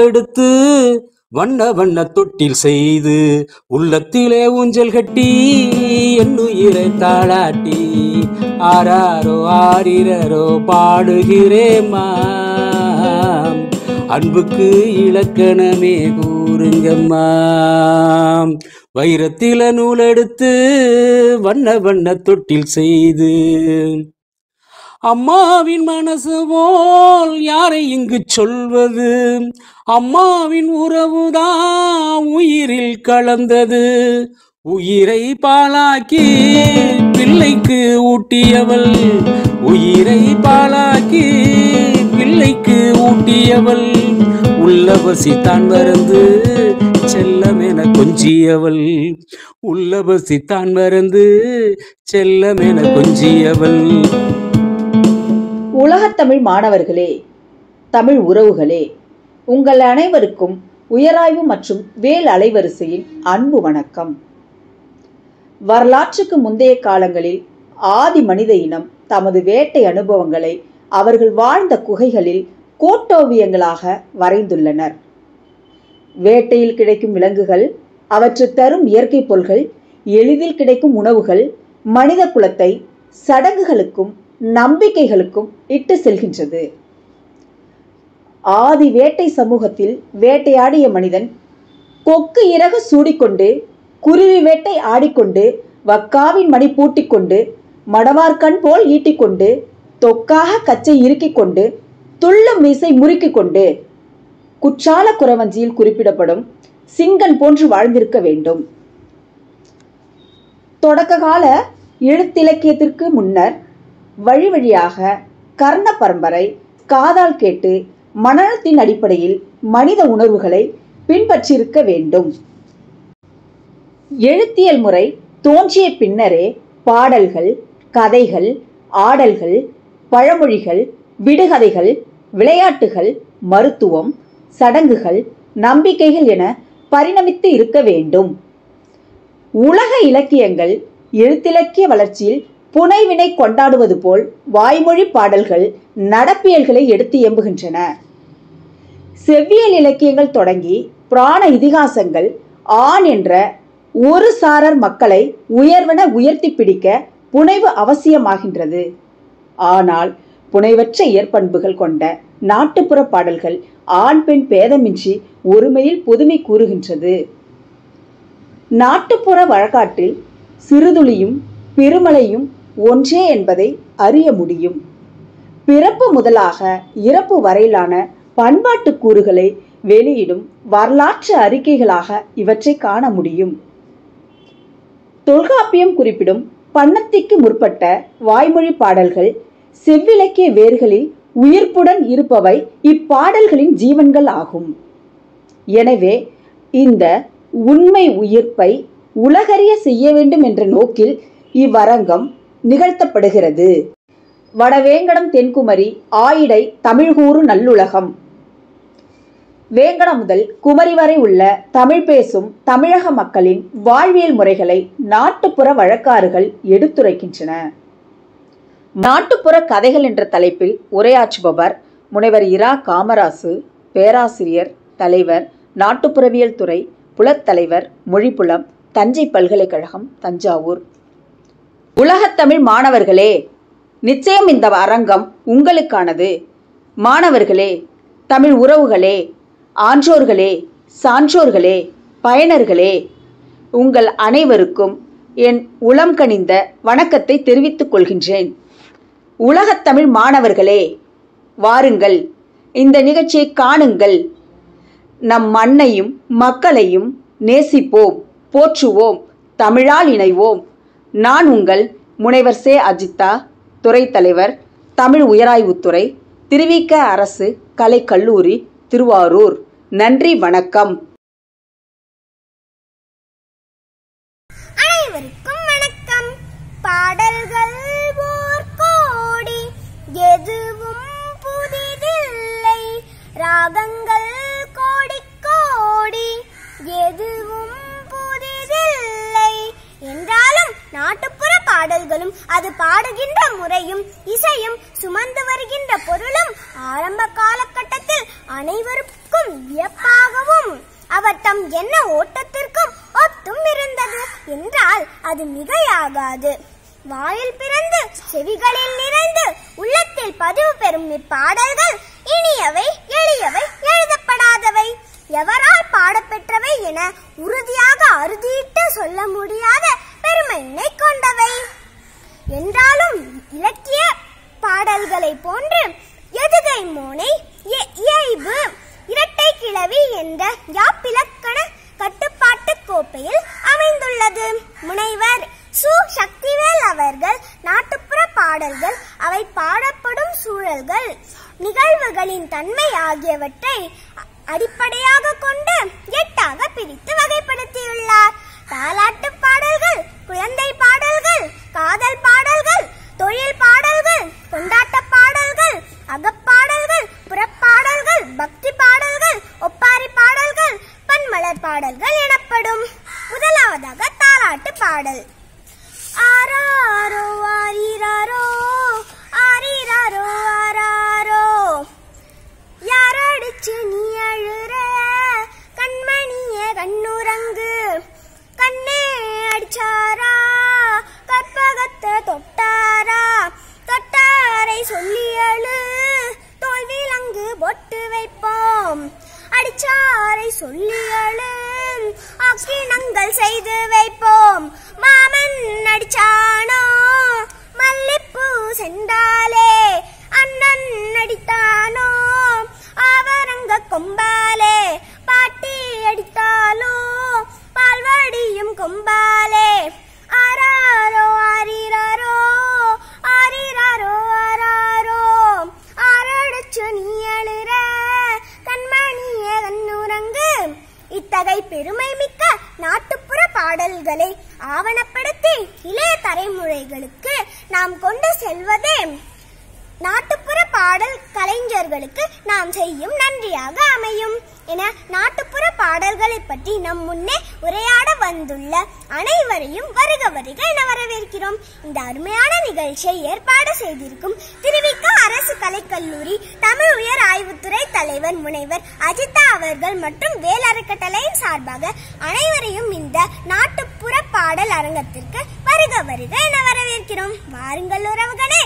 எடுத்து வண்ண வண்ண தொட்டில் செய்து உள்ளத்திலே ஊஞ்சல் கட்டி என்னுயிரை தாளாட்டி ஆராரோ ஆரிரரோ பாடுகிறேம்மா. அன்புக்கு இலக்கணமே கூறுங்கம்மா. வைரத்தில நூல் எடுத்து வண்ண வண்ண தொட்டில் செய்து அம்மாவின் மனசு போல் யாரை இங்கு சொல்வது? அம்மாவின் உறவுதான் உயிரில் கலந்தது. உயிரை பாலாக்கி பிள்ளைக்கு ஊட்டியவள், உயிரை பாலாக்கி பிள்ளைக்கு ஊட்டியவள். உள்ளபசி தான் மறந்து செல்லமென கொஞ்சியவள், உள்ளபசி தான் மறந்து செல்லமென கொஞ்சியவள். உலகத்தமிழ் மாணவர்களே, தமிழ் உறவுகளே, உங்கள் அனைவருக்கும் உயராய்வு மற்றும் வேல் அலைவரிசையின் அன்பு வணக்கம். வரலாற்றுக்கு முந்தைய காலங்களில் ஆதி மனித இனம் தமது வேட்டை அனுபவங்களை அவர்கள் வாழ்ந்த குகைகளில் கோட்டோவியங்களாக வரைந்துள்ளனர். வேட்டையில் கிடைக்கும் விலங்குகள், அவற்றை தரும் இயற்கை பொருள்கள், எளிதில் கிடைக்கும் உணவுகள் மனித குலத்தை சடங்குகளுக்கும் நம்பிக்கைகளுக்கும் இட்டு செல்கின்றது. ஆதி வேட்டை சமூகத்தில் வேட்டையாடிய மனிதன் கொக்கு இறகு சூடிக்கொண்டு, குருவி வேட்டை ஆடிக்கொண்டு, வக்காவின் மணி பூட்டிக்கொண்டு, மடவார்கண் போல் ஈட்டிக்கொண்டு, தொக்காக கச்சை இறுக்கிக் கொண்டு, துள்ளும் மீசை முறுக்கிக் கொண்டு, குற்றால குறவஞ்சியில் குறிப்பிடப்படும் சிங்கன் போன்று வாழ்ந்திருக்க வேண்டும். தொடக்க கால எழுத்திலக்கியத்திற்கு முன்னர் வழி வழியாக கர்ண பரம்பரை காதால் கேட்டு மனநலத்தின் அடிப்படையில் மனித உணர்வுகளை பின்பற்றியிருக்க வேண்டும். எழுத்தியல் முறை தோன்றிய பின்னரே பாடல்கள், கதைகள், ஆடல்கள், பழமொழிகள், விடுகதைகள், விளையாட்டுகள், மருத்துவம், சடங்குகள், நம்பிக்கைகள் என பரிணமித்து இருக்க வேண்டும். உலக இலக்கியங்கள் எழுத்திலக்கிய வளர்ச்சியில் புனைவினை கொண்டாடுவது போல் வாய்மொழி பாடல்கள் நடப்பியல்களை எடுத்து எம்புகின்றன. செவ்வியல் இலக்கியங்கள் தொடங்கி புராண இதிகாசங்கள் ஆண் என்ற ஒரு சாரர் மக்களை உயர்வென உயர்த்தி பிடிக்க புனைவு அவசியமாகின்றது. ஆனால் புனைவற்ற இயற்பண்புகள் கொண்ட நாட்டுப்புற பாடல்கள் ஆண் பெண் பேதமின்றி ஒருமையில் புதுமை கூறுகின்றது. நாட்டுப்புற வழக்காற்றில் சிறுதுளியும் பெருமலையும் ஒன்றே என்பதை அறிய முடியும். பிறப்பு முதலாக இறப்பு வரையிலான பண்பாட்டு கூறுகளை வெளியிடும் வரலாற்று அறிக்கைகளாக இவற்றை காண முடியும். தொல்காப்பியம் குறிப்பிடும் பண்ணத்திற்கு முற்பட்ட வாய்மொழி பாடல்கள் செவ்விலக்கிய வேர்களில் உயிர்ப்புடன் இருப்பவை இப்பாடல்களின் ஜீவன்கள் ஆகும். எனவே இந்த உண்மை உயிர்ப்பை உலகறிய செய்ய வேண்டும் என்ற நோக்கில் இவ்வரங்கம் நிகழ்த்தப்படுகிறது. வடவேங்கடம் தென்குமரி ஆயிடை தமிழ்கூறு நல்லுலகம். வேங்கடம் முதல் குமரி வரை உள்ள தமிழ் பேசும் தமிழக மக்களின் வாழ்வியல் முறைகளை நாட்டுப்புற வழக்காறுகள் எடுத்துரைக்கின்றன. நாட்டுப்புற கதைகள் என்ற தலைப்பில் உரையாற்றுபவர் முனைவர் இரா காமராசு, பேராசிரியர், தலைவர், நாட்டுப்புறவியல் துறை, புலத்தலைவர், மொழிப்புலம், தஞ்சை பல்கலைக்கழகம், தஞ்சாவூர். உலகத்தமிழ் மாணவர்களே, நிச்சயம் இந்த அரங்கம் உங்களுக்கானது. மாணவர்களே, தமிழ் உறவுகளே, ஆன்றோர்களே, சான்றோர்களே, பயனர்களே, உங்கள் அனைவருக்கும் என் உளம் கனிந்த வணக்கத்தை தெரிவித்துக் கொள்கின்றேன். உலகத்தமிழ் மாணவர்களே, வாருங்கள், இந்த நிகழ்ச்சியை காணுங்கள். நம் மண்ணையும் மக்களையும் நேசிப்போம், போற்றுவோம், தமிழால் இணைவோம். நான் உங்கள் முனைவர் சே. அஜித்தா, துறை தலைவர், தமிழ் உயராய்வுத்துறை, திருவிக அரசு கலைக்கல்லூரி, திருவாரூர். நன்றி, வணக்கம். அனைவருக்கும் வணக்கம். பாடல்கள் ஓர் கோடி, எதுவும் புதிதில்லை. ராகங்கள் கோடி கோடி, எதுவும் புதிதில்லை. என்றாலும் நாட்டுப்புற பாடல்களும் அது பாடுகின்ற முறையும் இசையும் சுமந்து வருகின்ற பொருளும் ஆரம்ப காலகட்டத்தில் அனைவருக்கும் வியப்பாகவும் அவர் தம் என்ன ஓட்டத்திற்கும் ஒத்தும் இருந்தது என்றால் அது மிகையாகாது. வாயில் பிறந்து செவிகளில் நிறைந்து உள்ளத்தில் பதிவு பெறும் இப்பாடல்கள் இனியவை, எளியவை, எழுதப்படாதவை, எவரால் பாடப்பெற்றவை என உறுதியாக அறுதியிட்டு சொல்ல முடியாத பெருமையினை கொண்டவை. என்றாலும் இலக்கிய பாடல்களை போன்று எதுகை மோனை, இயைபு, இரட்டை கிளவி என்ற யாப்பிலக்கண கட்டுப்பாட்டு கோப்பையில் அமைந்துள்ளது. முனைவர் சு. சக்திவேல் அவர்கள் நாட்டுப்புற பாடல்கள் அவை பாடப்படும் சூழல்கள், நிகழ்வுகளின் தன்மை ஆகியவற்றை அடிப்படையாக கொண்டு 8ஆக பிரித்து வகைப்படுத்தியுள்ளார். தாலாட்டு பாடல்கள், குழந்தை பாடல்கள், காதல் பாடல்கள், தொழில் பாடல்கள், கொண்டாட்ட பாடல்கள், அகப்பாடல்கள், புறப்பாடல்கள், பக்தி பாடல்கள், ஒப்பாரி பாடல்கள், பன்மலர் பாடல்கள் எனப்படும். முதலாவதாக தாலாட்டு பாடல். ஆராரோ ஆரிராரோ ஆரிராரோ ஆராரோ, யாரடிச்சு நீ அழுற கண்மணியே கண்ணுறங்கு, கண்ணே அடிச்சாரா கற்பகத்தை தொட்டாரா, தொட்டாரை சொல்லி அழு தோல்விலங்கு பொட்டு வைப்போம், அடிச்சாரை சொல்லி அழு ஆக்கினங்கள் செய்து வைப்போம், மாமன் அடிச்சானோ மல்லிப்பூ செண்டாலே, அண்ணன் அடித்தானோ ஆவரங்க கொம்பாலே, பாட்டி அடித்தாலோ பால்வடியும் கொம்பாலே, ஆராரோ ஆரிராரோ ஆரிராரோ ஆராரோ, ஆரடிச்சு நீ அழுற கண்மணியே கண்ணுறங்கு. இத்தகை பெருமை மிக்க நாட்டுப்புற பாடல்களை ஆவணப்படுத்தி இளைய தலைமுறைகளுக்கு நாம் கொண்டு செல்வதே நாட்டுப்புற பாடல் கலைஞர்களுக்கு நாம் செய்யும் நன்றியாக அமையும் என நாட்டுப்புற பாடல்களை பற்றி நம் முன்னே உரையாட வந்துள்ள அனைவரையும் வருக வருக என வரவேற்கிறோம். இந்த அருமையான நிகழ்ச்சியை ஏற்பாடு செய்திருக்கும் திருவிக அரசு கலைக்கல்லூரி தமிழ் உயர் ஆய்வுத்துறை தலைவர் முனைவர் அஜிதா அவர்கள் மற்றும் வேல் அறக்கட்டளையின் சார்பாக அனைவரையும் இந்த நாட்டுப்புற பாடல் அரங்கத்திற்கு வருக வருக என வரவேற்கிறோம். வாருங்கள் உறவுகளே,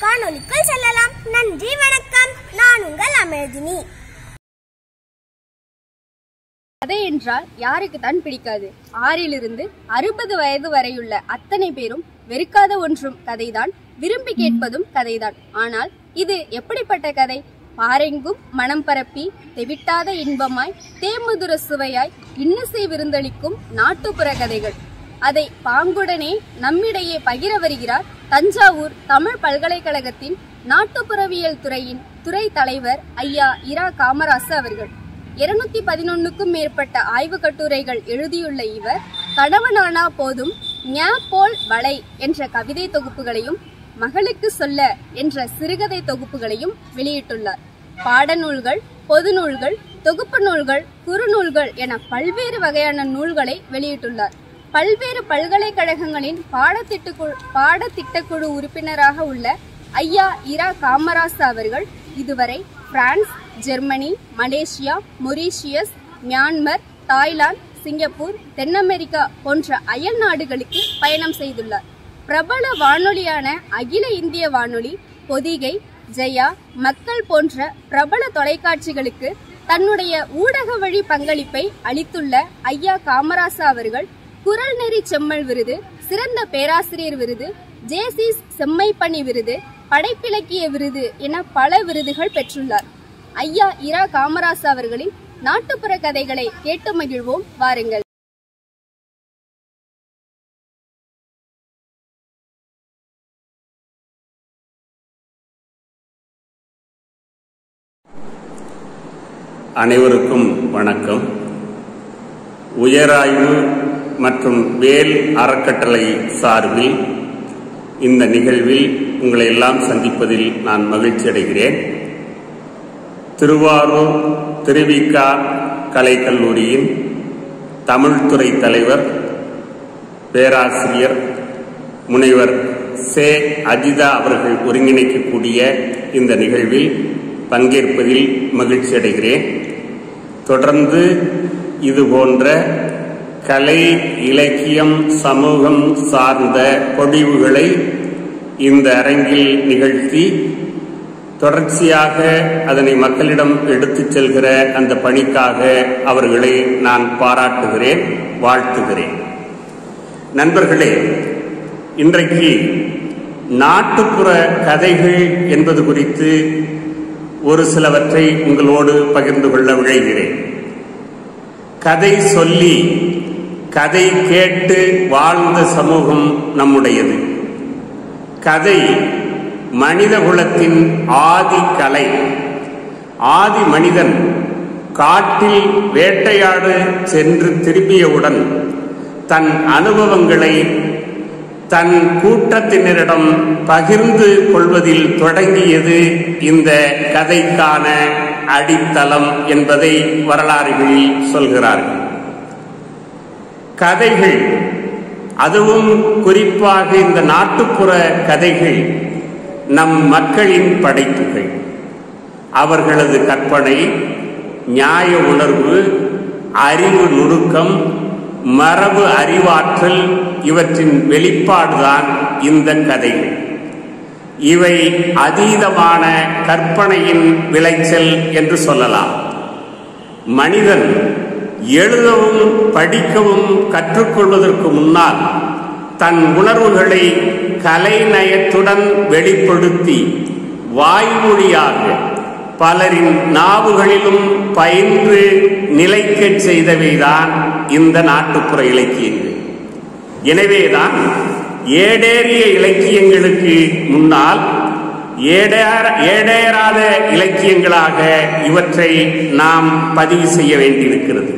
காணொலிக்குள் செல்லலாம். நன்றி, வணக்கம். நான் உங்கள் அமிழ்தினி. கதை என்றால் யாருக்கு தான் பிடிக்காது? 6லிருந்து 60 வயது வரையுள்ள அத்தனை பேரும் வெறுக்காத ஒன்றும் கதைதான், விரும்பி கேட்பதும் கதைதான். ஆனால் இது எப்படிப்பட்ட கதை? பாரெங்கும் மனம் பரப்பி தெவிட்டாத இன்பமாய் தேமுதுர சுவையாய் இன்னிசை விருந்தளிக்கும் நாட்டுப்புற கதைகள். அதை பாங்குடனே நம்மிடையே பகிர வருகிறார் தஞ்சாவூர் தமிழ் பல்கலைக்கழகத்தின் நாட்டுப்புறவியல் துறையின் துறை தலைவர் ஐயா இரா காமராசு அவர்கள். 211க்கும் மேற்பட்ட ஆய்வு கட்டுரைகள் எழுதியுள்ள இவர் கணவனானா போதும், ஞா போல் வளை என்ற கவிதை தொகுப்புகளையும், மகளுக்கு சொல்ல என்ற சிறுகதை தொகுப்புகளையும் வெளியிட்டுள்ளார். பாடநூல்கள், பொது நூல்கள், தொகுப்பு நூல்கள், குறுநூல்கள் என பல்வேறு வகையான நூல்களை வெளியிட்டுள்ளார். பல்வேறு பல்கலைக்கழகங்களின் பாடத்திட்டக்குழு உறுப்பினராக உள்ள ஐயா இரா காமராசு அவர்கள் இதுவரை France, Germany, Malaysia, Mauritius, Myanmar, Thailand, Singapore, தென் அமெரிக்கா போன்ற அயல் நாடுகளுக்கு பயணம் செய்துள்ளார். பிரபல வானொலியான அகில இந்திய வானொலி, பொதிகை, ஜெயா, மக்கள் போன்ற பிரபல தொலைக்காட்சிகளுக்கு தன்னுடைய ஊடக வழி பங்களிப்பை அளித்துள்ள ஐயா காமராசு அவர்கள் குரல் நெறி செம்மல் விருது, சிறந்த பேராசிரியர் விருது, ஜேசிஸ் செம்மைப்பணி விருது, படைப்பிலக்கிய விருது என பல விருதுகள் பெற்றுள்ளார். ஐயா இரா காமராசு அவர்களின் நாட்டுப்புற கதைகளை கேட்டு மகிழ்வோம். வாருங்கள். அனைவருக்கும் வணக்கம். உயராய்வு மற்றும் வேல் அறக்கட்டளை சார்பில் இந்த நிகழ்வில் உங்களை எல்லாம் சந்திப்பதில் நான் மகிழ்ச்சி அடைகிறேன். திருவாரூர் திருவிக கலைக்கல்லூரியின் தமிழ்துறை தலைவர் பேராசிரியர் முனைவர் சே. அஜிதா அவர்கள் ஒருங்கிணைக்கக்கூடிய இந்த நிகழ்வில் பங்கேற்பதில் மகிழ்ச்சி அடைகிறேன். தொடர்ந்து இதுபோன்ற கலை, இலக்கியம், சமூகம் சார்ந்த பொழிவுகளை இந்த அரங்கில் நிகழ்த்தி தொடர்ச்சியாக அதனை மக்களிடம் எடுத்துச் செல்கிற அந்த பணிக்காக அவர்களை நான் பாராட்டுகிறேன், வாழ்த்துகிறேன். நண்பர்களே, இன்றைக்கு நாட்டுப்புற கதைகள் என்பது குறித்து ஒரு சிலவற்றை உங்களோடு பகிர்ந்து கொள்ள விழைகிறேன். கதை சொல்லி கதை கேட்டு வாழ்ந்த சமூகம் நம்முடையது. கதை மனித குலத்தின் ஆதி கலை. ஆதி மனிதன் காட்டில் வேட்டையாடு சென்று திரும்பியவுடன் தன் அனுபவங்களை தன் கூட்டத்தினரிடம் பகிர்ந்து கொள்வதில் தொடங்கியது இந்த கதைக்கான அடித்தளம் என்பதை வரலாறுகளில் சொல்கிறார்கள். கதைகள், அதுவும் குறிப்பாக இந்த நாட்டுப்புற கதைகள் நம் மக்களின் படைப்புகள். அவர்களது கற்பனை, நியாய உணர்வு, அறிவு நுணுக்கம், மரபு அறிவாற்றல் இவற்றின் வெளிப்பாடுதான் இந்த கதைகள். இவை அதீதமான கற்பனையின் விளைச்சல் என்று சொல்லலாம். மனிதன் எழுதவும் படிக்கவும் கற்றுக்கொள்வதற்கு முன்னால் தன் உணர்வுகளை கலைநயத்துடன் வெளிப்படுத்தி வாய்மொழியாக பலரின் நாவுகளிலும் பயின்று நிலைக்கச் செய்தவைதான் இந்த நாட்டுப்புற இலக்கியங்கள். எனவேதான் ஏடேறிய இலக்கியங்களுக்கு முன்னால் ஏடேறாத இலக்கியங்களாக இவற்றை நாம் பதிவு செய்ய வேண்டியிருக்கிறது.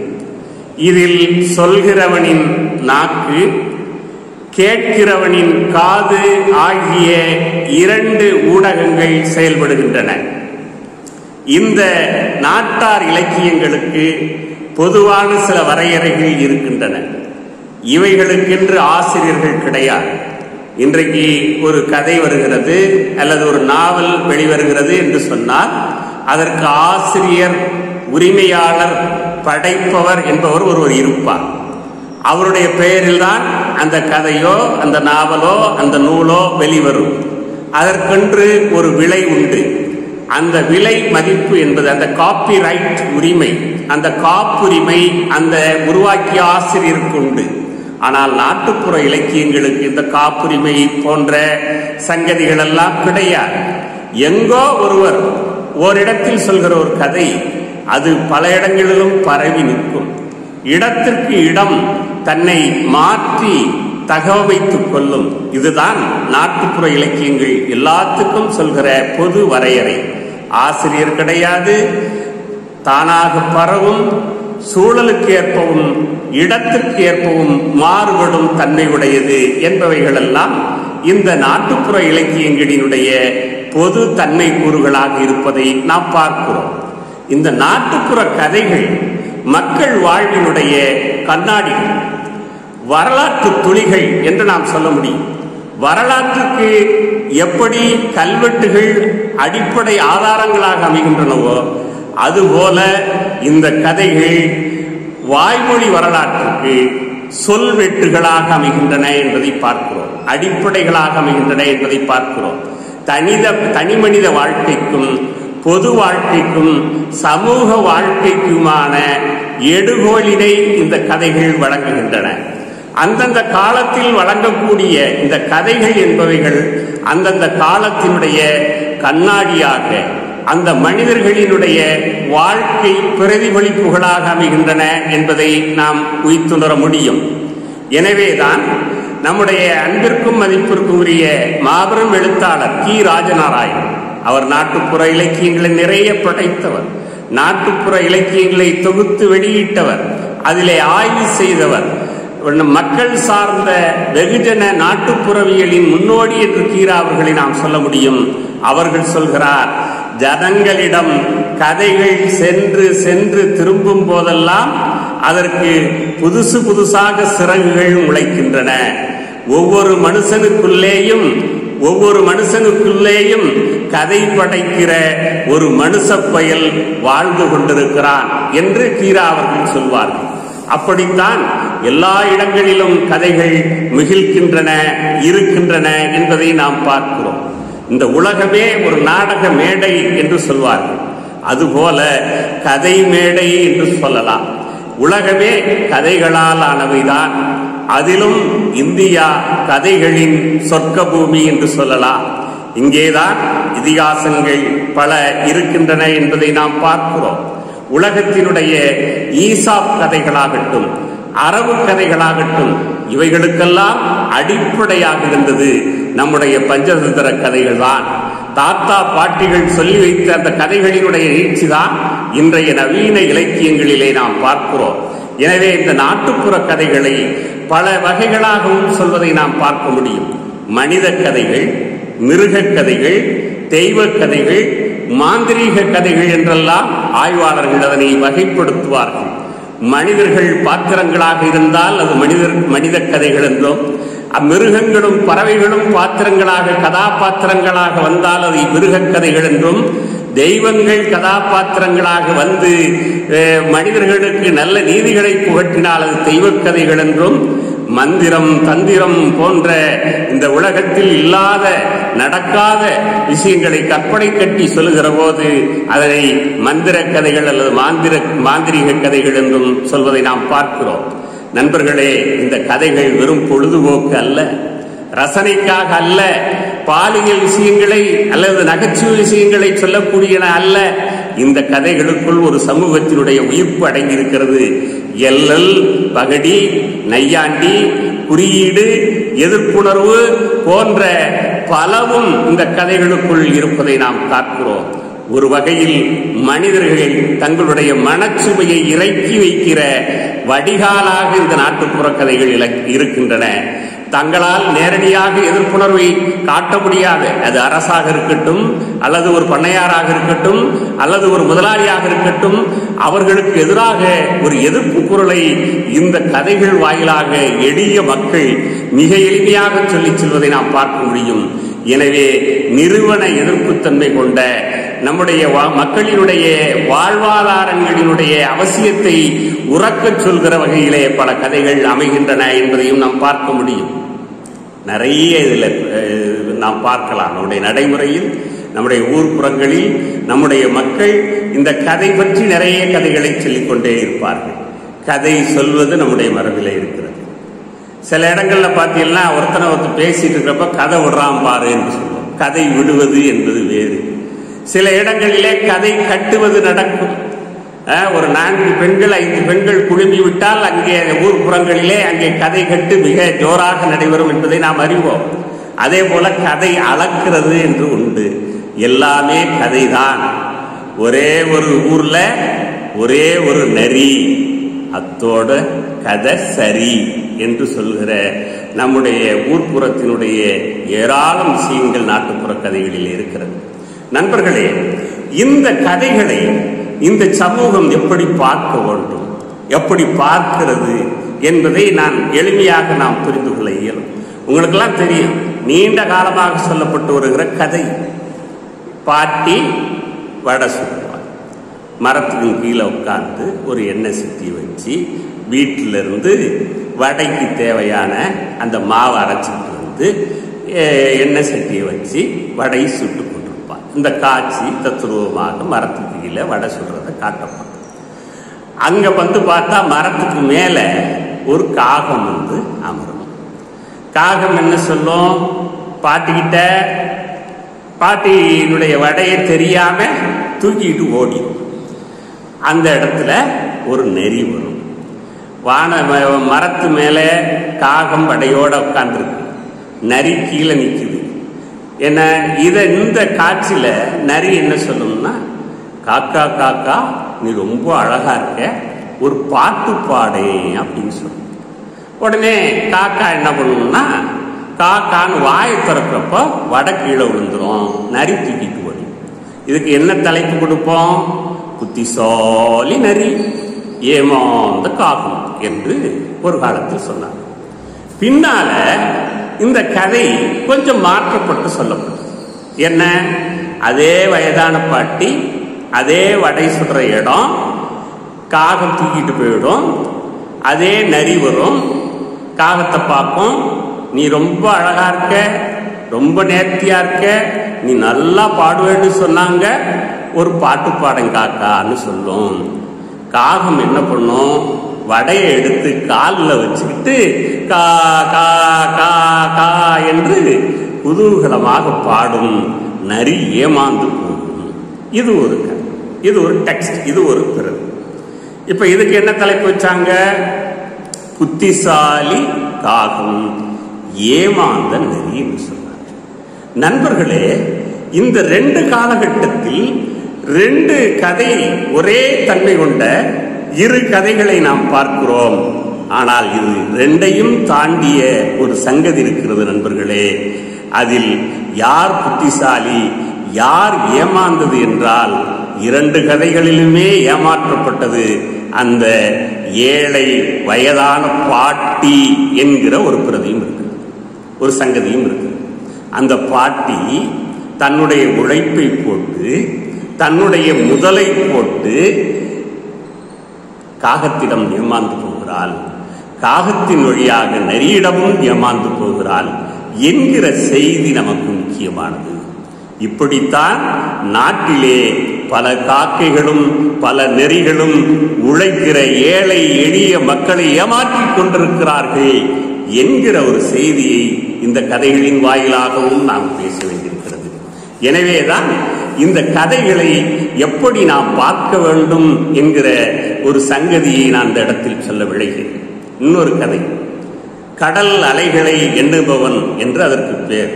இதில் சொல்கிறவனின் நாக்கு, கேட்கிறவனின் காது ஆகிய இரண்டு ஊடகங்கள் செயல்படுகின்றன. இந்த நாட்டார் இலக்கியங்களுக்கு பொதுவான சில வரையறைகள் இருக்கின்றன. இவைகளுக்கென்று ஆசிரியர்கள் கிடையாது. இன்றைக்கு ஒரு கதை வருகிறது அல்லது ஒரு நாவல் வெளிவருகிறது என்று சொன்னால் அதற்கு ஆசிரியர், உரிமையாளர், படைப்பவர் என்பவர் ஒருவர் இருப்பார். அவருடைய பெயரில்தான் அந்த கதையோ அந்த நாவலோ அந்த நூலோ வெளிவரும். அதற்கென்று ஒரு விலை உண்டு. அந்த விலை மதிப்பு என்பது அந்த காப்பி ரைட் உரிமை, அந்த காப்புரிமை அந்த உருவாக்கிய ஆசிரியருக்கு உண்டு. ஆனால் நாட்டுப்புற இலக்கியங்களுக்கு இந்த காப்புரிமை போன்ற சங்கதிகள் எல்லாம் கிடையாது. எங்கோ ஒருவர் ஓரிடத்தில் சொல்கிற ஒரு கதை அது பல இடங்களிலும் பரவி நிற்கும். இடத்திற்கு இடம் தன்னை மாற்றி தகவமைத்துக் கொள்ளும். இதுதான் நாட்டுப்புற இலக்கியங்கள் எல்லாத்துக்கும் சொல்கிற பொது வரையறை. ஆசிரியர் கிடையாது, தானாக பரவும், சூழலுக்கு ஏற்பவும் இடத்திற்கு ஏற்பவும் மாறுபடும் தன்மை உடையது என்பவைகளெல்லாம் இந்த நாட்டுப்புற இலக்கியங்களினுடைய பொது தன்மை கூறுகளாக இருப்பதை நாம் பார்க்கிறோம். இந்த நாட்டுப்புற கதைகள் மக்கள் வாழ்வினுடைய கண்ணாடிகள், வரலாற்று துளிகள் என்று நாம் சொல்ல முடியும். வரலாற்றுக்கு எப்படி கல்வெட்டுகள் அடிப்படை ஆதாரங்களாக அமைகின்றனவோ அதுபோல இந்த கதைகள் வாய்மொழி வரலாற்றுக்கு சொல்வெட்டுகளாக அமைகின்றன என்பதை பார்க்கிறோம், அடிப்படைகளாக அமைகின்றன என்பதை பார்க்கிறோம். தனி மனித வாழ்க்கைக்கும் பொது வாழ்க்கைக்கும் சமூக வாழ்க்கைக்குமான எடுகோலினை இந்த கதைகள் வழங்குகின்றன. அந்தந்த காலத்தில் வழங்கக்கூடிய இந்த கதைகள் என்பவைகள் அந்தந்த காலத்தினுடைய கண்ணாடியாக அந்த மனிதர்களினுடைய வாழ்க்கை பிரதிபலிப்புகளாக அமைகின்றன என்பதை நாம் உய்த்துணர முடியும். எனவேதான் நம்முடைய அன்பிற்கும் மதிப்பிற்கும் உரிய மாபெரும் எழுத்தாளர் கி. ராஜநாராயணன், அவர் நாட்டுப்புற இலக்கியங்களை நிறைய படைத்தவர், நாட்டுப்புற இலக்கியங்களை தொகுத்து வெளியிட்டவர், அதிலே ஆய்வு செய்தவர், மக்கள் சார்ந்த வெகுஜன நாட்டுப்புறவியலின் முன்னோடி என்று கீரா அவர்களை நாம் சொல்ல முடியும். அவர்கள் சொல்கிறார், ஜனங்களிடம் கதைகள் சென்று சென்று திரும்பும் போதெல்லாம் அதற்கு புதுசாக சிறகுகள் முளைக்கின்றன. ஒவ்வொரு மனுஷனுக்குள்ளேயும் கதை படைக்கிற ஒரு மனுஷ பயல் வாழ்ந்து கொண்டிருக்கிறான் என்று கீரா அவர்கள் சொல்வார்கள். அப்படித்தான் எல்லா இடங்களிலும் கதைகள் மிகிழ்கின்றன, இருக்கின்றன என்பதை நாம் பார்க்கிறோம். இந்த உலகமே ஒரு நாடக மேடை என்று சொல்வார்கள். அதுபோல கதை மேடை என்று சொல்லலாம். உலகமே கதைகளால் ஆனவைதான். அதிலும் இந்தியா கதைகளின் சொர்க்க பூமி என்று சொல்லலாம். இங்கேதான் இதிகாசங்கள் பல இருக்கின்றன என்பதை நாம் பார்க்கிறோம். உலகத்தினுடைய ஈசாப் கதைகளாகட்டும், அரபு கதைகளாகட்டும், இவைகளுக்கெல்லாம் அடிப்படையாக இருந்தது நம்முடைய பஞ்சதந்திர கதைகள் தான். தாத்தா பாட்டிகள் சொல்லி வைத்த அந்த கதைகளினுடைய நீட்சி தான் இன்றைய நவீன இலக்கியங்களிலே நாம் பார்க்கிறோம். எனவே இந்த நாட்டுப்புற கதைகளை பல வகைகளாகவும் சொல்வதை நாம் பார்க்க முடியும். மனித கதைகள், மிருக கதைகள், தெய்வ கதைகள், மாந்திரீக கதைகள் என்றெல்லாம் ஆய்வாளர்கள் அதனை வகைப்படுத்துவார்கள். மனிதர்கள் பாத்திரங்களாக இருந்தால் அது மனித கதைகள் என்றும், மிருகங்களும் பறவைகளும் பாத்திரங்களாக கதாபாத்திரங்களாக வந்தால் அது மிருக கதைகள் என்றும், தெய்வங்கள் கதாபாத்திரங்களாக வந்து மனிதர்களுக்கு நல்ல நீதிகளை புகட்டினால் அது தெய்வக் கதைகள் என்றும், மந்திரம் தந்திரம் போன்ற இந்த உலகத்தில் இல்லாத நடக்காத விஷயங்களை கற்பனை கட்டி சொல்லுகிற போது அதனை மந்திர கதைகள் அல்லது மாந்திரிக கதைகள் என்றும் சொல்வதை நாம் பார்க்கிறோம். நண்பர்களே, இந்த கதைகள் வெறும் பொழுதுபோக்கு அல்ல, ரசனைக்காக அல்ல, பாலியல் விஷயங்களை அல்லது நகைச்சுவை விஷயங்களை சொல்லக்கூடியன அல்ல. இந்த கதைகளுக்குள் ஒரு சமூகத்தினுடைய உயிர்ப்பு அடங்கியிருக்கிறது. எல்லல், பகடி, நையாண்டி, குறியீடு, எதிர்ப்புணர்வு போன்ற பலவும் இந்த கதைகளுக்குள் இருப்பதை நாம் பார்க்கிறோம். ஒரு வகையில் மனிதர்கள் தங்களுடைய மனச்சுமையை இறக்கி வைக்கிற வடிகாலாக இந்த நாட்டுப்புற கதைகள் இருக்கின்றன. தங்களால் நேரடியாக எதிர்ப்புணர்வை காட்ட முடியாது. அது அரசாக இருக்கட்டும், அல்லது ஒரு பண்ணையாராக இருக்கட்டும், அல்லது ஒரு முதலாளியாக இருக்கட்டும், அவர்களுக்கு எதிராக ஒரு எதிர்ப்பு குரலை இந்த கதைகள் வாயிலாக எளிய மக்கள் மிக எளிமையாக சொல்லிச் செல்வதை நாம் பார்க்க முடியும். எனவே நிறுவன எதிர்ப்புத்தன்மை கொண்ட நம்முடைய மக்களினுடைய வாழ்வாதாரங்களினுடைய அவசியத்தை உறக்கச் சொல்கிற வகையிலே பல கதைகள் அமைகின்றன என்பதையும் நாம் பார்க்க முடியும். நிறைய இதில் நாம் பார்க்கலாம். நம்முடைய நடைமுறையில், நம்முடைய ஊர்ப்புறங்களில் நம்முடைய மக்கள் இந்த கதை பற்றி நிறைய கதைகளை சொல்லிக்கொண்டே இருப்பார்கள். கதை சொல்வது நம்முடைய மரபில் இருக்கிறது. சில இடங்கள்ல பார்த்தீங்கன்னா ஒருத்தர் பேசிட்டு இருக்கிறப்ப கதை விடுறான் பாரு என்று சொல்லுவோம். கதை விடுவது என்பது வேறு. சில இடங்களிலே கதை கட்டுவது நடக்கும். ஒரு 4 பெண்கள் 5 பெண்கள் குழுமி விட்டால் அங்கே ஊர்ப்புறங்களிலே அங்கே கதை கட்டு மிக ஜோராக நடைபெறும் என்பதை நாம் அறிவோம். அதே போல கதை அளக்கிறது என்று உண்டு. எல்லாமே கதைதான். ஒரே ஒரு ஊர்ல ஒரே ஒரு நரி, அத்தோட கதை சரி என்று சொல்கிற நம்முடைய ஊர்ப்புறத்தினுடைய ஏராளம் விஷயங்கள் நாட்டுப்புற கதைகளில் இருக்கிறது. நண்பர்களே, இந்த கதைகளை இந்த சமூகம் எப்படி பார்க்க வேண்டும், எப்படி பார்க்கிறது என்பதை நான் எளிமையாக நாம் புரிந்து கொள்ள இயலும். உங்களுக்கெல்லாம் தெரியும், நீண்ட காலமாக சொல்லப்பட்டு வருகிற கதை. பாட்டி வடை சுடுவார், மரத்துக்கு கீழே உட்கார்ந்து ஒரு எண்ணெய் சட்டி வச்சு வீட்டிலிருந்து வடைக்கு தேவையான அந்த மாவை அரைச்சிட்டு வந்து எண்ணெய் சட்டியை வச்சு வடை சுட்டு கொண்டிருப்பார். இந்த காட்சி தத்துருவமாக மரத்துக்கு கீழே வடை சுடுறதை காட்டப்பார். அங்க வந்து பார்த்தா மரத்துக்கு மேல ஒரு காகம் வந்து அமரும். காகம் என்ன சொல்லும், பாட்டிக்கிட்ட பாட்டியினுடைய வடையை தெரியாம தூக்கிட்டு ஓடிடும். அந்த இடத்துல ஒரு நெறி வரும். மரத்து மேல காகம் வடையோட உட்கார்ந்துருக்கு, நரி கீழே நிற்குது. என்ன இந்த காட்சியில நரி என்ன சொல்லணும்னா, காக்கா காக்கா நீ ரொம்ப அழகா இருக்க, ஒரு பாட்டு பாடே அப்படின்னு சொல்லும். உடனே காக்கா என்ன பண்ணணும்னா, காக்கான்னு வாயை திறக்கிறப்போ வடை கீழே விழுந்துரும், நரி தூக்கிட்டு ஓடி. இதுக்கு என்ன தலைப்பு கொடுப்போம், புத்திசாலி நரி ஏமாந்த காகம் என்று ஒரு காலத்தில் சொன்னார். பின்னால இந்த கதை கொஞ்சம் மாற்றப்பட்டு சொல்லப்படும். என்ன, அதே வயதான பாட்டி, அதே வடை சுடுற இடம், காகம் தூக்கிட்டு போயிடும், அதே நரி வரும், காகத்தை பார்க்கும், நீ ரொம்ப அழகா இருக்க, ரொம்ப நேர்த்தியா இருக்க, நீ நல்லா பாடுவேன்னு சொன்னாங்க, ஒரு பாட்டு பாடம் காக்கான்னு சொல்லும். காகம் என்ன பண்ணும், வடையை எடுத்து காலில் வச்சுக்கிட்டு கா கா கா கா என்று குதூகலமாக பாடும். நரி ஏமாந்து போகும். இது ஒரு கதை, இது ஒரு டெக்ஸ்ட், இது ஒரு பிறகு. இப்ப இதுக்கு என்ன தலைப்பு வச்சாங்க, புத்திசாலி காகம் ஏமாந்த நரி என்று சொன்னாங்க. நண்பர்களே, இந்த 2 காலகட்டத்தில் 2 கதை, ஒரே தன்மை கொண்ட 2 கதைகளை நாம் பார்க்கிறோம். ஆனால் இது 2ஐயும் தாண்டிய ஒரு சங்கதி இருக்கிறது நண்பர்களே. அதில் யார் புத்திசாலி, யார் ஏமாந்தது என்றால் 2 கதைகளிலுமே ஏமாற்றப்பட்டது அந்த ஏழை வயதான பாட்டி என்கிற ஒரு பிரதியும் இருக்கு, ஒரு சங்கதியும் இருக்கு. அந்த பாட்டி தன்னுடைய உழைப்பை போட்டு, தன்னுடைய முதலை போட்டு காகத்திடம் ஏமாந்து போகிறாள், காகத்தின் வழியாக நரியிடமும் ஏமாந்து போகிறாள் என்கிற செய்தி நமக்கு முக்கியமானது. இப்படித்தான் நாட்டிலே பல காக்கைகளும் பல நெறிகளும் உழைக்கிற ஏழை எளிய மக்களை ஏமாற்றிக் கொண்டிருக்கிறார்கள் என்கிற ஒரு செய்தியை இந்த கதைகளின் வாயிலாகவும் நாம் பேச வேண்டியிருக்கிறது. எனவேதான் இந்த கதைகளை எப்படி நாம் பார்க்க வேண்டும் என்கிற ஒரு சங்கதியை நான் இந்த இடத்தில் சொல்ல விளைகிறேன். இன்னொரு கதை, கடல் அலைகளை எண்ணுபவன் என்று அதற்கு பேர்.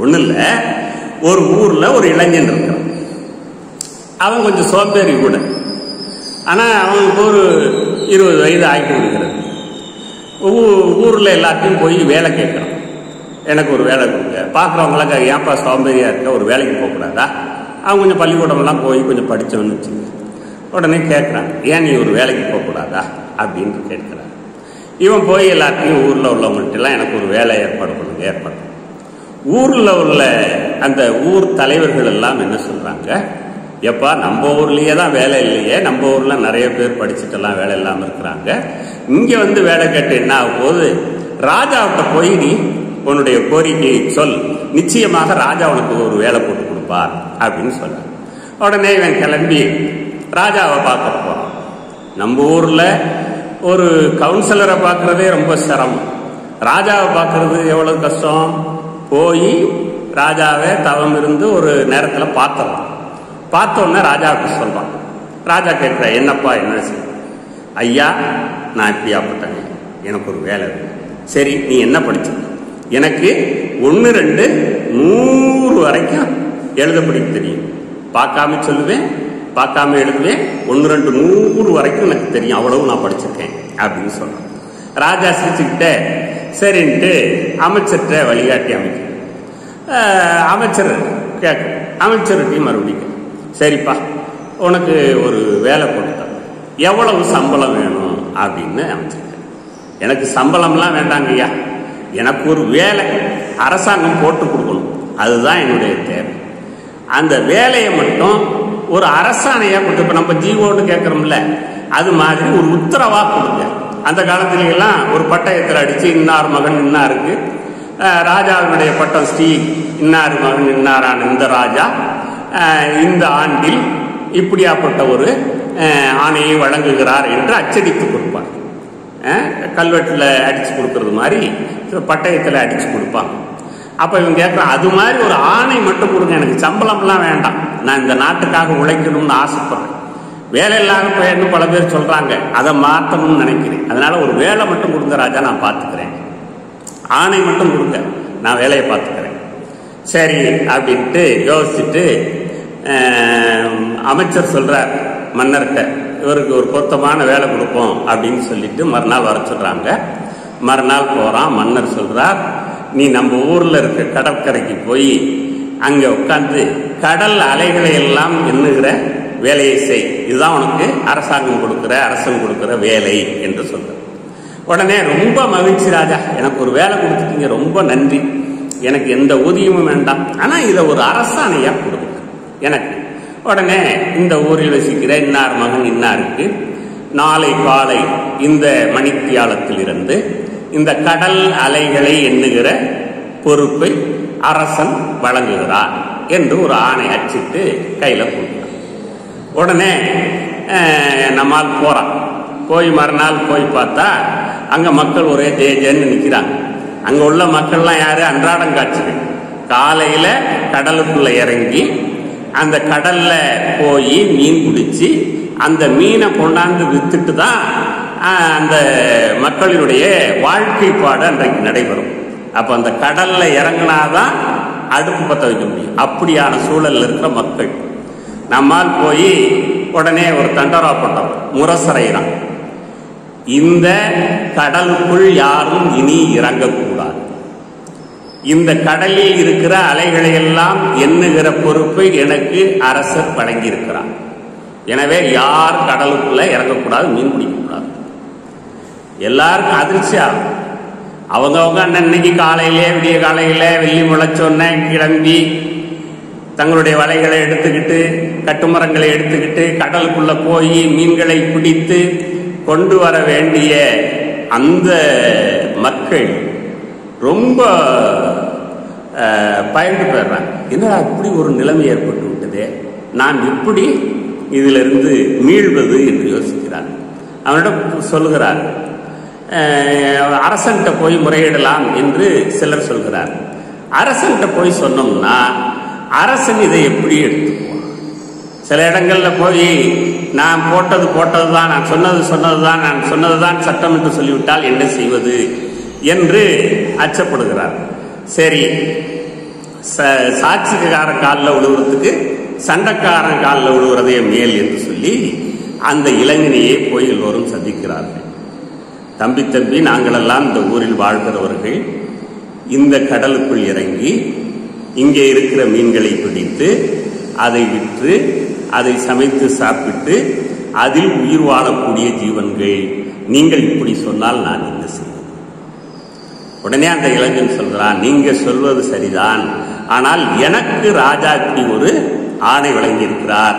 ஒண்ணு இல்ல, ஒரு ஊர்ல ஒரு இளைஞன் இருக்கிறான். அவன் கொஞ்சம் சோம்பேறி கூட, ஆனா அவனுக்கு ஒரு 20 வயது ஆகி விடுகிறது. ஊர்ல எல்லாத்தையும் போய் வேலை கேட்கறான். எனக்கு ஒரு வேலை கொடுங்க. பார்க்குறவங்களாம் ஏன்ப்பா சோம்பேறியா இருக்க, ஒரு வேலைக்கு போகக்கூடாதா? அவன் கொஞ்சம் பள்ளிக்கூடம்லாம் போய் கொஞ்சம் படித்தவன்னு வச்சுங்க. உடனே கேட்குறான், ஏன் நீ ஒரு வேலைக்கு போகக்கூடாதா அப்படின்ட்டு கேட்குறான். இவன் போய் எல்லாத்தையும் ஊரில் உள்ளவங்கள்ட்டெல்லாம் எனக்கு ஒரு வேலை ஏற்பாடு பண்ணுங்க, ஏற்பாடு. ஊரில் உள்ள அந்த ஊர் தலைவர்கள் எல்லாம் என்ன சொல்கிறாங்க, எப்பா நம்ம ஊர்லேயே தான் வேலை இல்லையே, நம்ம ஊரில் நிறைய பேர் படிச்சுட்டெல்லாம் வேலை இல்லாமல் இருக்கிறாங்க, இங்கே வந்து வேலை கேட்டு என்ன ஆகும் போது, ராஜாவிட்ட போய் நீ உன்னுடைய கோரிக்கையை சொல், நிச்சயமாக ராஜா உனக்கு ஒரு வேலை போட்டு கொடுப்பார் அப்படின்னு சொல்ல. உடனே இவன் கிளம்பி ராஜாவை பார்க்க போறான். நம்ம ஊர்ல ஒரு கவுன்சிலரை பார்க்கறதே ரொம்ப சிரமம், ராஜாவை பார்க்கறது எவ்வளவு கஷ்டம். போய் ராஜாவை தவம் இருந்து ஒரு நேரத்தில் பார்த்தோம். பார்த்தோன்னே ராஜாவுக்கு சொல்றான். ராஜா கேட்கிற, என்னப்பா என்ன செய்ய? ஐயா, நான் இப்படியாப்பட்டேன், எனக்கு ஒரு வேலை இருக்கு. சரி, நீ என்ன படிச்ச? எனக்கு 1, 2, 100 வரைக்கும் எழுத படிக்க தெரியும். பார்க்காம சொல்லுவேன், பார்க்காம எழுதுவேன். 1, 2, 100 வரைக்கும் எனக்கு தெரியும், அவ்வளவு நான் படிச்சிருக்கேன் அப்படின்னு சொல்றேன். ராஜா சிரிச்சுக்கிட்ட சரின்ட்டு அமைச்சர்கிட்ட வழிகாட்டி அமைக்க. அமைச்சர் கேட்க, அமைச்சர்கிட்டையும் மறுபடியும், சரிப்பா உனக்கு ஒரு வேலை போட்டுட்டேன், எவ்வளவு சம்பளம் வேணும் அப்படின்னு அமைச்சர். எனக்கு சம்பளம்லாம் வேண்டாங்க ஐயா, எனக்கு ஒரு வேலை அரசாங்கம் போட்டு கொடுக்கணும், அதுதான் என்னுடைய தேவை. அந்த வேலையை மட்டும் ஒரு அரசாணையா கொடுத்து, இப்ப நம்ம ஜீவோன்னு கேட்கறோம்ல, அது மாதிரி ஒரு உத்தரவா கொடுங்க. அந்த காலத்துல எல்லாம் ஒரு பட்டயத்தில் அடிச்சு இன்னார் மகன் இன்னாருக்கு, ராஜாவினுடைய பட்டம் ஸ்ரீ இன்னார் மகன் இன்னாரான இந்த ராஜா இந்த ஆண்டில் இப்படியாப்பட்ட ஒரு ஆணையை வழங்குகிறார் என்று அச்சடித்து கொடுப்பாங்க. கல்வெட்டில் அடிச்சு கொடுக்கறது மாதிரி பட்டயத்தில் அடிச்சு கொடுப்பாங்க. அப்ப இவங்க கேட்கறான், அது மாதிரி ஒரு ஆணை மட்டும் கொடுங்க, எனக்கு சம்பளம்லாம் வேண்டாம், நான் இந்த நாட்டுக்காக உழைக்கணும்னு ஆசைப்படுறேன். வேலை இல்லாத போயின்னு பல பேர் சொல்றாங்க, அதை மாற்றணும்னு நினைக்கிறேன், அதனால ஒரு வேலை மட்டும் கொடுங்க ராஜா, நான் பார்த்துக்கிறேன், ஆணை மட்டும் கொடுங்க, நான் வேலையை பார்த்துக்கிறேன். சரி அப்படின்ட்டு யோசிச்சுட்டு அமைச்சர் சொல்றார் மன்னர்கிட்ட, இவருக்கு ஒரு பொருத்தமான வேலை கொடுப்போம் அப்படின்னு சொல்லிட்டு மறுநாள் வர சொல்றாங்க. மறுநாள் போறான். மன்னர் சொல்றார், நீ நம்ம ஊர்ல இருக்க கடற்கரைக்கு போய் அங்க உட்கார்ந்து கடல் அலைகளை எல்லாம் எண்ணுகிற வேலையை செய், இதுதான் உனக்கு அரசாங்கம் கொடுக்கிற அரசன் கொடுக்கிற வேலை என்று சொல்ற. உடனே ரொம்ப மகிழ்ச்சி ராஜா, எனக்கு ஒரு வேலை கொடுத்துட்டீங்க, ரொம்ப நன்றி, எனக்கு எந்த ஊதியமும் வேண்டாம், ஆனா இதை ஒரு அரசாணையா கொடுங்க எனக்கு. உடனே இந்த ஊரில் வசிக்கிற இன்னார் மகன் இன்னாருக்கு நாளை காலை இந்த மணித்தியாலத்திலிருந்து இந்த கடல் அலைகளை எண்ணுகிற பொறுப்பை அரசன் வழங்குகிறார் என்று ஒரு ஆணை அச்சிட்டு கையில கொடுக்கிறான். உடனே நம்மால் போறான். போய் மறுநாள் போய் பார்த்தா அங்க மக்கள் ஒரே தேஜன்னு நிற்கிறாங்க. அங்க உள்ள மக்கள்லாம் யாரு? அன்றாடம் காட்சிகள். காலையில கடலுக்குள்ள இறங்கி அந்த கடல்ல போய் மீன் பிடிச்சி அந்த மீனை கொண்டாந்து வித்துட்டு தான் அந்த மக்களினுடைய வாழ்க்கைப்பாடு அன்றைக்கு நடைபெறும். அப்ப அந்த கடல்ல இறங்கினாதான் அடுப்பு பத்த வைக்க முடியும். அப்படியான சூழல் இருக்கிற மக்கள். நம்மால் போய் உடனே ஒரு தண்டராப்பட்டம் முரசறையிறான், இந்த கடலுக்குள் யாரும் இனி இறங்கக்கூடாது, இந்த கடலில் இருக்கிற அலைகளை எல்லாம் எண்ணுகிற பொறுப்பை எனக்கு அரசர் வழங்கியிருக்கிறார், எனவே யார் கடலுக்குள்ள இறங்கக்கூடாது, மீன் பிடிக்கக்கூடாது. எல்லாருக்கும் அதிர்ச்சி ஆகும். அவங்கவுங்க அன்னைக்கு காலையிலே விடிய காலையில வெள்ளி முளைச்சோன்ன கிளம்பி தங்களுடைய வலைகளை எடுத்துக்கிட்டு கட்டுமரங்களை எடுத்துக்கிட்டு கடலுக்குள்ள போய் மீன்களை பிடித்து கொண்டு வர வேண்டிய அந்த மக்கள் ரொம்ப பயந்து போயிடுறாங்க. என்னடா இப்படி ஒரு நிலைமை ஏற்பட்டு விட்டதே, நான் எப்படி இதிலிருந்து மீள்வது என்று யோசிக்கிறார். அவனிடம் சொல்லுகிறார், அரசன்கிட்ட போய் முறையிடலாம் என்று சிலர் சொல்கிறார். அரசன்கிட்ட போய் சொன்னோம்னா அரசன் இதை எப்படி எடுத்துக்குவான்? சில இடங்கள்ல போய் நான் போட்டதுதான், நான் சொன்னதுதான், நான் சொன்னதுதான் சட்டம் என்று சொல்லிவிட்டால் என்ன செய்வது என்று அச்சப்படுகிறார். சரி, சாட்சிக்காரன் காலில் விழுவுறதுக்கு சண்டைக்காரன் காலில் விழுவுறதே மேல் என்று சொல்லி அந்த இளைஞனையே போய் எல்லோரும் சந்திக்கிறார்கள். தம்பி நாங்களெல்லாம் இந்த ஊரில் வாழ்கிறவர்கள் இந்த கடலுக்குள் இறங்கி இங்கே இருக்கிற மீன்களை பிடித்து அதை விற்று அதை சமைத்து சாப்பிட்டு அதில் உயிர் வாழக்கூடிய ஜீவன்கள், நீங்கள் இப்படி சொன்னால் நான் என்ன செய்வேன்? உடனே அந்த இளைஞன் சொல்கிறான், நீங்க சொல்வது சரிதான், ஆனால் எனக்கு ராஜா இப்படி ஒரு ஆணை வழங்கியிருக்கிறார்,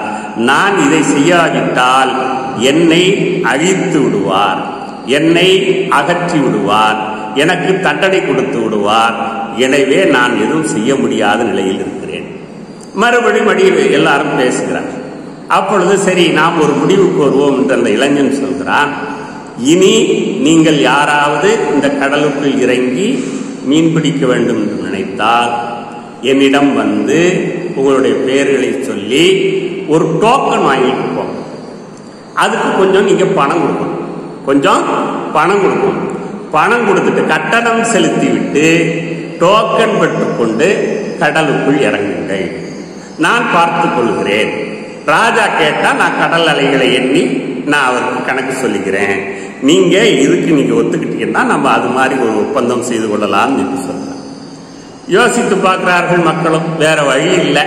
நான் இதை செய்யாவிட்டால் என்னை அழித்து விடுவார், என்னை அகற்றி விடுவார், எனக்கு தண்டனை கொடுத்து விடுவார், எனவே நான் எதுவும் செய்ய முடியாத நிலையில் இருக்கிறேன். மறுபடியும் எல்லாரும் பேசுகிறார். அப்பொழுது சரி, நாம் ஒரு முடிவுக்கு வருவோம் என்று அந்த இளைஞன் சொல்கிறான், இனி நீங்கள் யாராவது இந்த கடலுக்குள் இறங்கி மீன் பிடிக்க வேண்டும் என்று நினைத்தால் என்னிடம் வந்து உங்களுடைய பெயர்களை சொல்லி ஒரு டோக்கன் வாங்கிட்டு போங்க, அதுக்கு கொஞ்சம் நீங்க பணம் கொடுக்கணும், கொஞ்சம் பணம் கொடுக்கணும். பணம் கொடுத்துட்டு கட்டணம் செலுத்தி விட்டு டோக்கன் பெற்றுக்கொண்டு கடலுக்குள் இறங்குங்கள், நான் பார்த்துக் கொள்கிறேன். ராஜா கேட்டா நான் கடல் அலைகளை எண்ணி நான் அவருக்கு கணக்கு சொல்லிக்கிறேன், நீங்க இதுக்கு நீங்க ஒத்துக்கிட்டீங்கன்னா நம்ம அது மாதிரி ஒரு ஒப்பந்தம் செய்து கொள்ளலாம் என்று சொல்றேன். யோசித்து பார்க்கிறார்கள் மக்களும், வேற வழி இல்லை,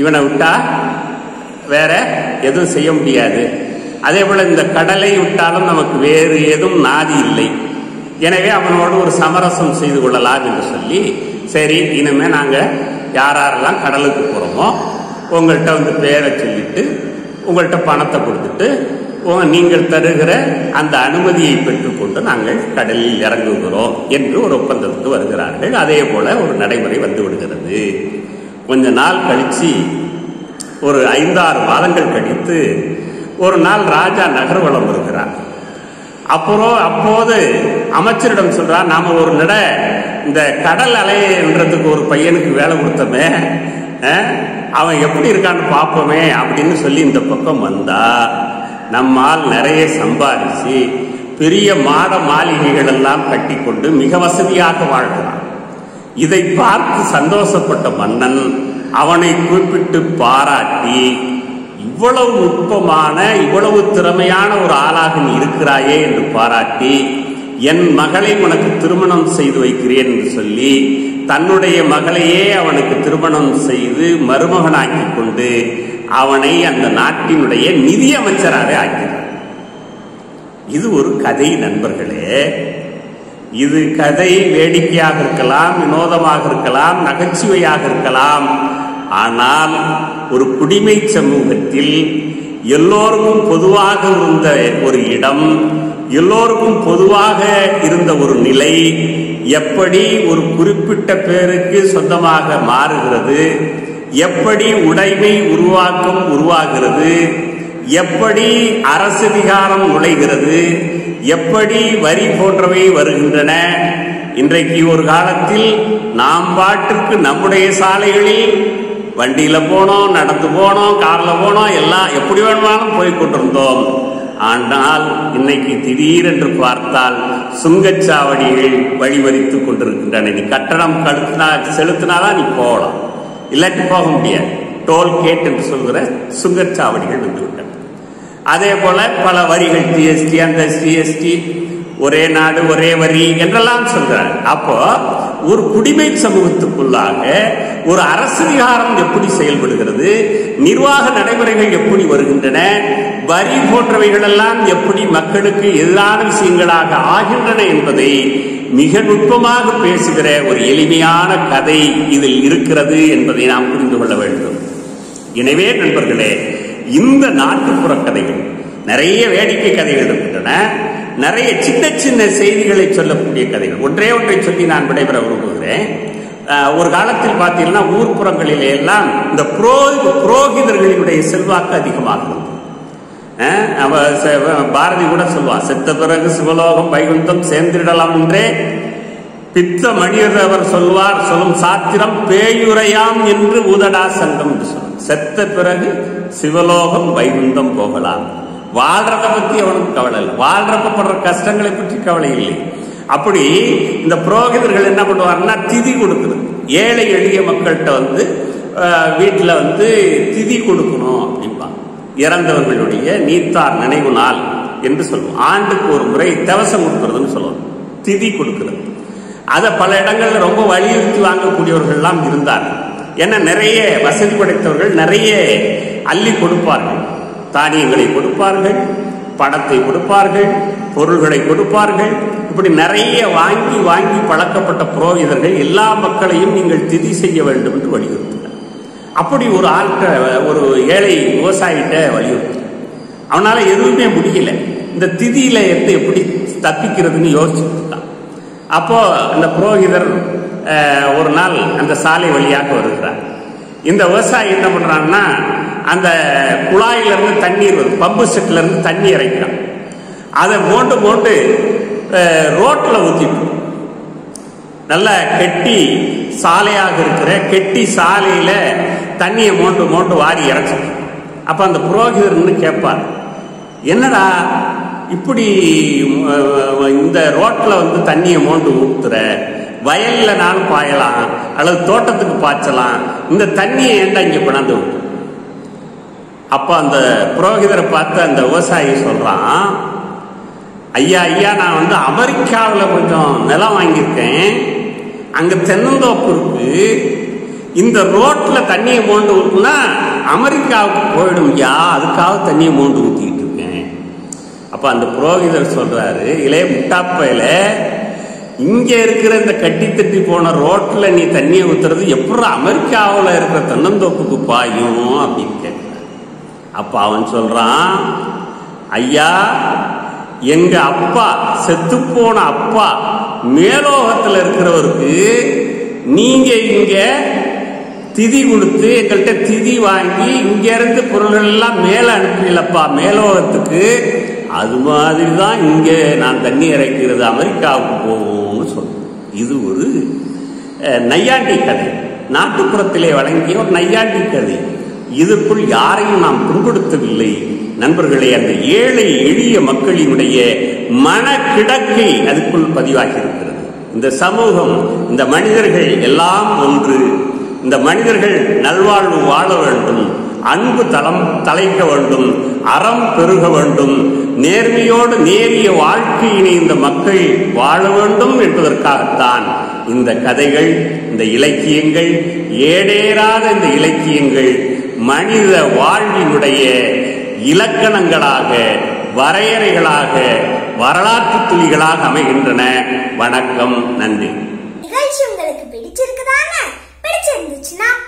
இவனை விட்டா வேற எதுவும் செய்ய முடியாது, அதே போல இந்த கடலை விட்டாலும் நமக்கு வேறு எதுவும் நாதி இல்லை, எனவே அவனோடு ஒரு சமரசம் செய்து கொள்ளலாம் என்று சொல்லி, சரி இனிமே நாங்க யாரெல்லாம் கடலுக்கு போறோமோ உங்கள்கிட்ட வந்து பேரை சொல்லிட்டு உங்கள்கிட்ட பணத்தை கொடுத்துட்டு நீங்கள் தருகிற அந்த அனுமதியை பெற்றுக்கொண்டு நாங்கள் கடலில் இறங்குகிறோம் என்று ஒரு ஒப்பந்தத்துக்கு வருகிறார்கள். அதே போல ஒரு நடைமுறை வந்து விடுகிறது. கொஞ்ச நாள் கழிச்சு, ஒரு 5-6 மாதங்கள் கழித்து ஒரு நாள் ராஜா நகர்வலம் வருகிறார். அப்போது அமைச்சரிடம் சொல்றார், நாம ஒரு இந்த கடல் அலைன்றதுக்கு ஒரு பையனுக்கு வேலை கொடுத்தோமே, அவன் எப்படி இருக்கான்னு பார்ப்போமே அப்படின்னு சொல்லி இந்த பக்கம் வந்தா நம்மால் நிறைய சம்பாதிச்சு பெரிய மாட மாளிகைகள் எல்லாம் கட்டி கொண்டு மிக வசதியாக வாழ்கிறான். இதை பார்த்து சந்தோஷப்பட்ட மன்னன் அவனை குறிப்பிட்டு பாராட்டி, இவ்வளவு நுட்பமான இவ்வளவு திறமையான ஒரு ஆளாக நீ இருக்கிறாயே என்று பாராட்டி, என் மகளை உனக்கு திருமணம் செய்து வைக்கிறேன் என்று சொல்லி தன்னுடைய மகளையே அவனுக்கு திருமணம் செய்து மருமகனாக்கி கொண்டு அவனை அந்த நாட்டினுடைய நிதி அமைச்சராக ஆக்கிறார். இது ஒரு கதை நண்பர்களே. இது கதை வேடிக்கையாக இருக்கலாம், வினோதமாக இருக்கலாம், நகைச்சுவையாக இருக்கலாம். ஆனால் ஒரு குடிமை சமூகத்தில் எல்லோருக்கும் பொதுவாக இருந்த ஒரு இடம், எல்லோருக்கும் பொதுவாக இருந்த ஒரு நிலை எப்படி ஒரு குறிப்பிட்ட பேருக்கு சொந்தமாக மாறுகிறது, எப்படி உடைமை உருவாக்கம் உருவாகிறது, எப்படி அரசதிகாரம் நுழைகிறது, எப்படி வரி போன்றவை வருகின்றன. இன்றைக்கு ஒரு காலத்தில் நாம் பாட்டுக்கு நம்முடைய சாலைகளில் வண்டியில போனோம், நடந்து போனோம், கார்ல போனோம், எல்லாம் எப்படி வேணுமானும் போய் கொண்டிருந்தோம். ஆனால் இன்னைக்கு திடீரென்று பார்த்தால் சுங்கச்சாவடிகள் வழிமறித்துக் கொண்டிருக்கின்றன. நீ கட்டணம் செலுத்தினாதான் நீ போகலாம், இல்லாட்டி போக முடியாது. டோல்கேட் என்று சொல்கிற சுங்கச்சாவடிகள் வந்துவிட்டன. அதே போல பல வரிகள், ஜிஎஸ்டி, அந்த ஜிஎஸ்டி, ஒரே நாடு ஒரே வரி என்றெல்லாம் சொல்றாங்க. அப்போ ஒரு குடிமை சமூகத்துக்குள்ளாக ஒரு அரசியலாரம் எப்படி செயல்படுகிறது, நிர்வாக நடைமுறைகள் எப்படி வருகின்றன, வரி போன்றவைகள் எல்லாம் எப்படி மக்களுக்கு எதிரான விஷயங்களாக ஆகின்றன என்பதை மிக நுட்பமாக பேசுகிற ஒரு எளிமையான கதை இதில் இருக்கிறது என்பதை நாம் புரிந்து கொள்ள வேண்டும். எனவே நண்பர்களே, இந்த நாட்டுப்புற கதைகள், நிறைய வேடிக்கை கதைகள் இருக்கின்றன, நிறைய சின்ன சின்ன செய்திகளை சொல்லக்கூடிய கதைகள். ஒன்றே ஒன்றை சொல்லி நான் விடைபெற விரும்புகிறேன். ஒரு காலத்தில் பார்த்தீங்கன்னா ஊர்ப்புறங்களிலே எல்லாம் இந்த புரோகிதர்களினுடைய செல்வாக்கு அதிகமாக இருந்தது. பாரதி கூட சொல்லுவா, செத்த பிறகு சிவலோகம் வைகுந்தம் சேர்ந்திடலாம் என்றே பித்த மணியர் சொல்வார், சொல்லும் சாத்திரம் பேயுரையாம் என்று ஊதடா சங்கம் என்று சொல்லும். செத்த பிறகு சிவலோகம் வைகுந்தம் போகலாம். வாழ்றத பத்தி அவனுக்கு கவலை இல்லை, வாழ்றப்படுற கஷ்டங்களை பற்றி கவலை இல்லை. அப்படி இந்த புரோகிதர்கள் என்ன பண்ணுவாருன்னா திதி கொடுக்குறது. ஏழை எளிய மக்கள்கிட்ட வீட்டுல திதி கொடுக்கணும் அப்படின்பா. இறந்தவர்களுடைய நீத்தார் நினைவு நாள் என்று சொல்லுவோம். ஆண்டுக்கு ஒரு முறை தவசம் கொடுக்கறதுன்னு சொல்லுவோம், திதி கொடுக்கிறது. அதை பல இடங்கள்ல ரொம்ப வலியுறுத்தி வாங்கக்கூடியவர்கள் எல்லாம் இருந்தார்கள். ஏன்னா நிறைய வசதி படைத்தவர்கள் நிறைய அள்ளி கொடுப்பார்கள், தானியங்களை கொடுப்பார்கள், பணத்தை கொடுப்பார்கள், பொருள்களை கொடுப்பார்கள். இப்படி நிறைய வாங்கி வாங்கி பழக்கப்பட்ட புரோகிதர்கள் எல்லா மக்களையும் நீங்கள் திதி செய்ய வேண்டும் என்று வலியுறுத்தினார். அப்படி ஒரு ஒரு ஏழை விவசாயிட்ட வலியுறுத்தினார். அவனால எதுவுமே முடியல. இந்த திதியில எப்படி தப்பிக்கிறதுன்னு யோசிச்சுட்டான். அப்போ அந்த புரோகிதர் ஒரு நாள் அந்த சாலை வழியாக வருகிறார். இந்த விவசாயி என்ன பண்றான்னா, அந்த குழாயில இருந்து தண்ணீர் வருது, பம்பு செட்ல இருந்து தண்ணி இறைக்கிறான். அதை மோண்டு ரோட்ல ஊத்திட்டு, நல்ல கெட்டி சாலையாக இருக்கிற கெட்டி சாலையில தண்ணியை மோண்டு வாரி இறைச்சு. அப்ப அந்த புரோகிதர் கேட்பார், என்னடா இப்படி இந்த ரோட்ல தண்ணியை மோண்டு ஊத்துற, வயல்ல நானும் பாயலாம் அல்லது தோட்டத்துக்கு பாய்ச்சலாம், இந்த தண்ணியை ஏண்டா இங்க கொண்டாந்து விட்டு. அப்ப அந்த புரோகிதரை பார்த்து அந்த விவசாயி சொல்றான், ஐயா ஐயா, நான் அமெரிக்காவில் கொஞ்சம் நிலம் வாங்கியிருக்கேன், அங்க தென்னந்தோப்பு இருக்கு, இந்த ரோட்ல தண்ணியை மோண்டு ஊத்துனா அமெரிக்காவுக்கு போயிடும் ஐயா, அதுக்காக தண்ணியை மோண்டு ஊத்திக்கிட்டு இருக்கேன். அப்ப அந்த புரோகிதர் சொல்றாரு, இளைய முட்டாப்பையில, இங்க இருக்கிற இந்த கட்டி தட்டி போன ரோட்ல நீ தண்ணியை ஊத்துறது எப்படி அமெரிக்காவில் இருக்கிற தென்னந்தோப்புக்கு பாயும் அப்படின்னு கேட்கிறார். அப்ப அவன் சொல்றான், ஐயா, எங்க அப்பா, செத்து போன அப்பா மேலோகத்தில் இருக்கிறவருக்கு நீங்க இங்க திதி கொடுத்து எங்கள்கிட்ட திதி வாங்கி இங்க இருந்து பொருள்கள் எல்லாம் மேல அனுப்பினப்பா மேலோகத்துக்கு, அது மாதிரிதான் இங்க நான் தண்ணி இறைக்கிறது அமெரிக்காவுக்கு போவோம்னு சொல்றேன். இது ஒரு நையாண்டி கதை, நாட்டுப்புறத்திலே வழங்கிய ஒரு நையாண்டி கதை. இதற்குள் யாரையும் நாம் புண்படுத்தவில்லை நண்பர்களே. அந்த ஏழை எளிய மக்களினுடைய மனக்கிடக்கை அதுக்குள் பதிவாகி இருக்கிறது. இந்த சமூகம், இந்த மனிதர்கள் எல்லாம் ஒன்று. இந்த மனிதர்கள் நல்வாழ்வு வாழ வேண்டும், அன்பு தலைக்க வேண்டும், அறம் பெருக வேண்டும், நேர்மையோடு நேரிய வாழ்க்கையினை இந்த மக்கள் வாழ வேண்டும் என்பதற்காகத்தான் இந்த கதைகள், இந்த இலக்கியங்கள், ஏடேறாத இந்த இலக்கியங்கள் மனித வாழ்வினுடைய இலக்கணங்களாக, வரையறைகளாக, வரலாற்று துளிகளாக அமைகின்றன. வணக்கம், நன்றி. நிகழ்ச்சி உங்களுக்கு பிடிச்சிருக்குதானே? பிடிச்சிருந்துச்சுன்னா